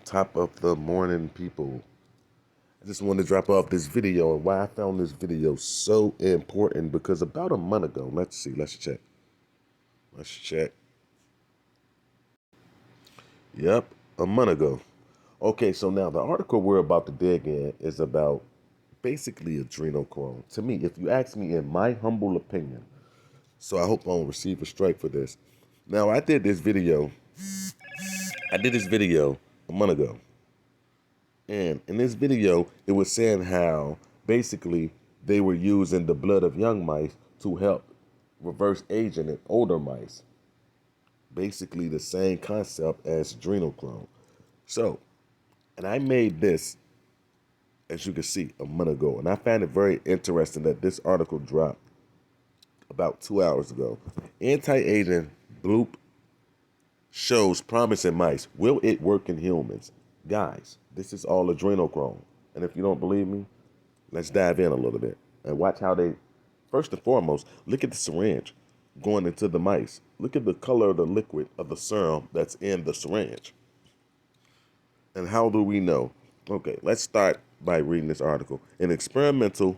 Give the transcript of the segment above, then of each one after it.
Top of the morning, people. I just wanted to drop off this video and why I found this video so important because about a month ago, let's check. Let's check. Yep, a month ago. Okay, so now the article we're about to dig in is about basically adrenochrome. To me, if you ask me, in my humble opinion, so I hope I don't receive a strike for this. Now, I did this video a month ago. And in this video, it was saying how basically they were using the blood of young mice to help reverse aging in older mice. Basically the same concept as adrenochrome. So, and I made this, as you can see, a month ago. And I found it very interesting that this article dropped about 2 hours ago. Anti-aging bloop shows promise in mice. Will it work in humans? Guys, this is all adrenochrome. And if you don't believe me, let's dive in a little bit and watch how they, first and foremost, look at the syringe going into the mice. Look at the color of the liquid of the serum that's in the syringe. And how do we know? Okay, let's start by reading this article. An experimental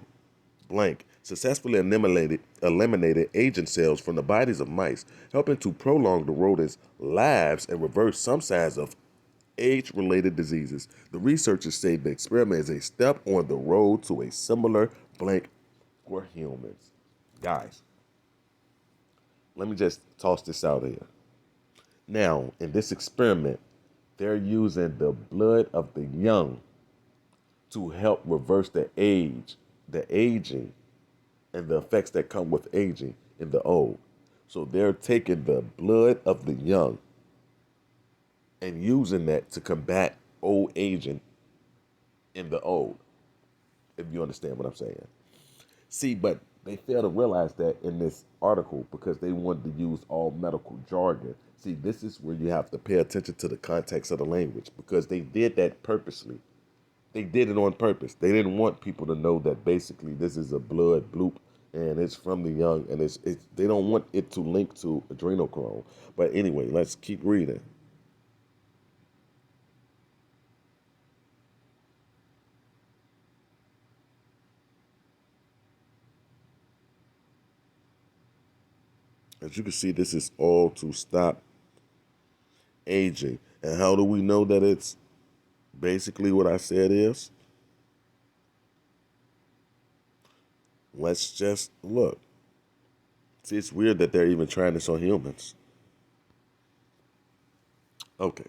blank successfully eliminated aging cells from the bodies of mice, helping to prolong the rodents' lives and reverse some signs of age-related diseases. The researchers say the experiment is a step on the road to a similar blank for humans. Guys, let me just toss this out here. Now, in this experiment, they're using the blood of the young to help reverse the aging, and the effects that come with aging in the old. So they're taking the blood of the young and using that to combat old aging in the old, if you understand what I'm saying. See, but they fail to realize that in this article because they wanted to use all medical jargon. See, this is where you have to pay attention to the context of the language because they did that purposely. They did it on purpose. They didn't want people to know that basically this is a blood bloop and it's from the young and it's they don't want it to link to adrenochrome. But anyway, let's keep reading. As you can see, this is all to stop aging. And how do we know that it's basically what I said is? Let's just look. See, it's weird that they're even trying this on humans. Okay.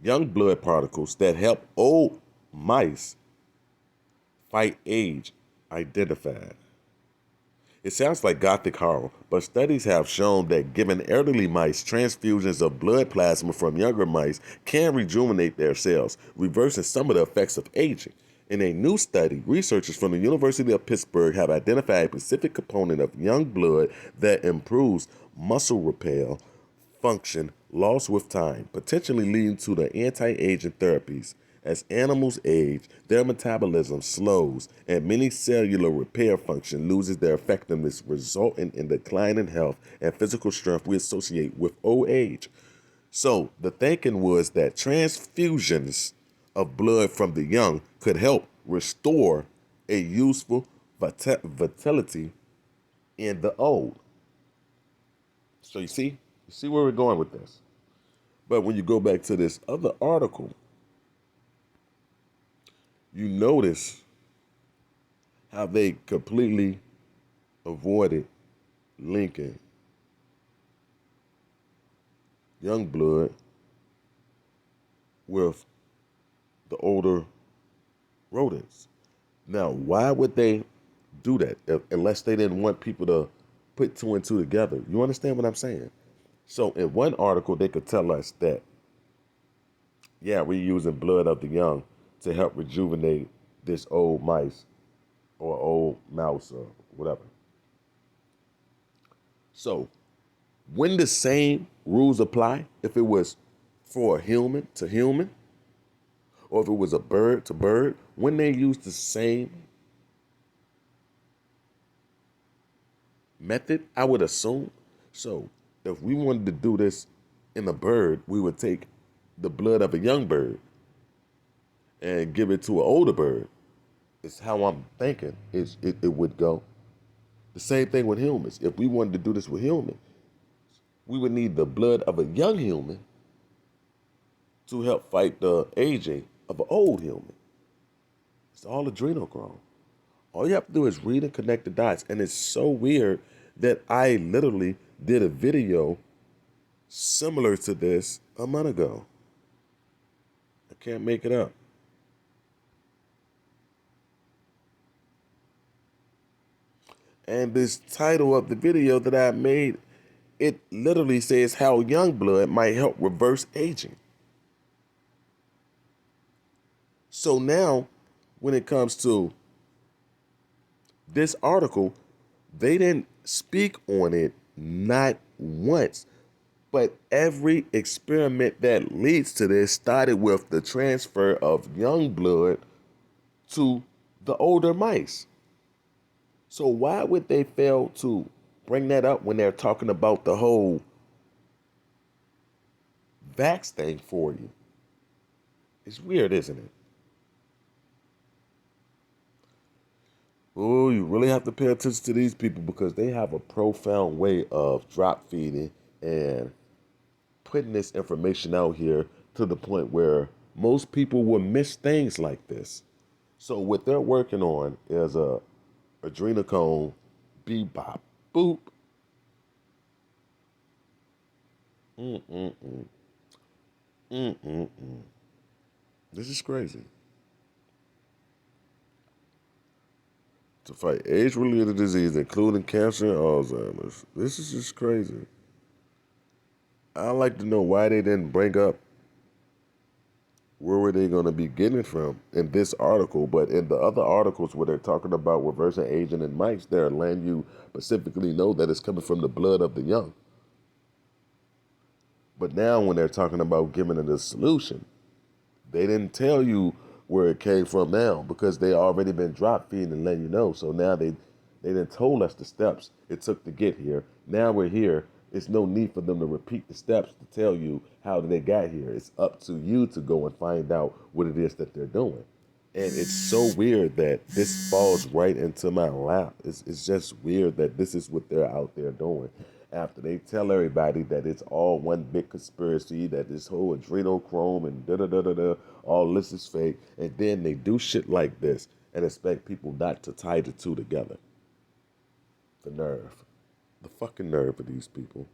Young blood particles that help old mice fight age identified. It sounds like gothic horror, but studies have shown that giving elderly mice transfusions of blood plasma from younger mice can rejuvenate their cells, reversing some of the effects of aging. In a new study, researchers from the University of Pittsburgh have identified a specific component of young blood that improves muscle repair function lost with time, potentially leading to the anti-aging therapies. As animals age, their metabolism slows and many cellular repair function loses their effectiveness, resulting in decline in health and physical strength we associate with old age. So the thinking was that transfusions of blood from the young could help restore a useful vitality in the old. So you see where we're going with this. But when you go back to this other article, you notice how they completely avoided linking young blood with the older rodents. Now, why would they do that unless they didn't want people to put two and two together? You understand what I'm saying? So in one article, they could tell us that, yeah, we're using blood of the young to help rejuvenate this old mice or old mouse or whatever. So when the same rules apply, if it was for a human to human, or if it was a bird to bird, when they use the same method, I would assume. So if we wanted to do this in a bird, we would take the blood of a young bird and give it to an older bird. It's how I'm thinking it would go. The same thing with humans. If we wanted to do this with humans, we would need the blood of a young human to help fight the aging of an old human. It's all adrenochrome. All you have to do is read and connect the dots. And it's so weird that I literally did a video similar to this a month ago. I can't make it up. And this title of the video that I made, it literally says how young blood might help reverse aging. So now, when it comes to this article, they didn't speak on it not once. But every experiment that leads to this started with the transfer of young blood to the older mice. So why would they fail to bring that up when they're talking about the whole vax thing for you? It's weird, isn't it? Oh, you really have to pay attention to these people because they have a profound way of drop feeding and putting this information out here to the point where most people will miss things like this. So what they're working on is a adrenochrome bebop boop. Mm-mm-mm. Mm-mm-mm. This is crazy. To fight age-related disease, including cancer and Alzheimer's. This is just crazy. I'd like to know why they didn't bring up where were they going to be getting from in this article, but in the other articles where they're talking about reversing aging in mice, they're letting you specifically know that it's coming from the blood of the young. But now when they're talking about giving it a solution, they didn't tell you where it came from now because they already been drop feeding and letting you know. So now they didn't told us the steps it took to get here. Now we're here. It's no need for them to repeat the steps to tell you how they got here. It's up to you to go and find out what it is that they're doing. And it's so weird that this falls right into my lap. It's just weird that this is what they're out there doing. After they tell everybody that it's all one big conspiracy, that this whole adrenochrome and da-da-da-da-da, all this is fake. And then they do shit like this and expect people not to tie the two together. The nerve. The fucking nerve of these people.